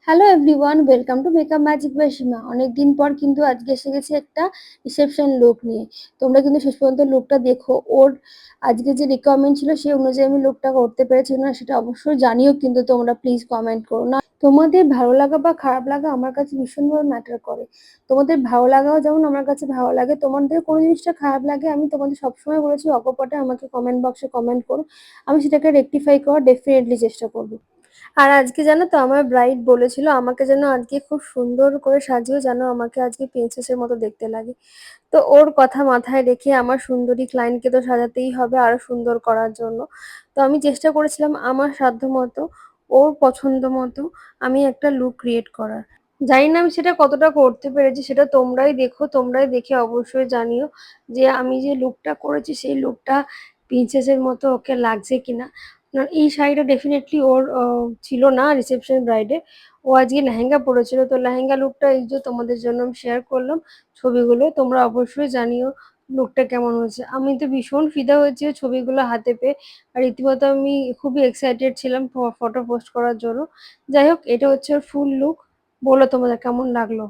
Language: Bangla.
Hello everyone, welcome to makeup magic by Seema. অনেকদিন পর কিন্তু আজকে এসে গেছি একটা রিসেপশন লুক নিয়ে। তোমরা কিন্তু শেষ পর্যন্ত লুকটা দেখো। ওর আজকে যে রিকোয়ারমেন্ট ছিল সেই অনুযায়ী আমি লুকটা করতে পেরেছি না সেটা অবশ্যই জানিও, কিন্তু তোমরা প্লিজ কমেন্ট করো না। তোমাদের ভালো লাগা বা খারাপ লাগা আমার কাছে ভীষণভাবে ম্যাটার করে। তোমাদের ভালো লাগাও যেমন আমার কাছে ভালো লাগে, তোমাদের কোনো জিনিসটা খারাপ লাগে আমি তোমাদের সবসময় বলেছি অকপটে আমাকে কমেন্ট বক্সে কমেন্ট করো। আমি সেটাকে রেকটিফাই করার ডেফিনেটলি চেষ্টা করবো। আর আজকে জানো তো আমার ব্রাইড বলেছিল আমাকে যেন আজকে খুব সুন্দর করে সাজিয়েও, যেন আমাকে আজকে প্রিন্সেসের মতো দেখতে লাগে। তো ওর কথা মাথায় রেখে আমার সুন্দরী ক্লায়েন্টকে তো সাজাতেই হবে আরো সুন্দর করার জন্য। তো আমি চেষ্টা করেছিলাম আমার সাধ্য মতো, ওর পছন্দ মতো আমি একটা লুক ক্রিয়েট করার। জানি না আমি সেটা কতটা করতে পেরেছি, সেটা তোমরাই দেখো, তোমরাই দেখে অবশ্যই জানিও যে আমি যে লুকটা করেছি সেই লুকটা প্রিন্সেসের মতো ওকে লাগছে কিনা। না, এই শাড়িটা ডেফিনেটলি ওর ছিল না রিসেপশন ব্রাইডে। ও আজকে লেহেঙ্গা পরেছিল, তো লেহেঙ্গা লুকটা এই যে তোমাদের জন্য আমি শেয়ার করলাম ছবিগুলো, তোমরা অবশ্যই জানিও লুকটা কেমন হয়েছে। আমি তো ভীষণ ফিদা হয়েছি ওই ছবিগুলো হাতে পেয়ে। আর রীতিমতো আমি খুবই এক্সাইটেড ছিলাম ফটো পোস্ট করার জন্য। যাই হোক, এটা হচ্ছে ওর ফুল লুক। বলো তোমাদের কেমন লাগলো।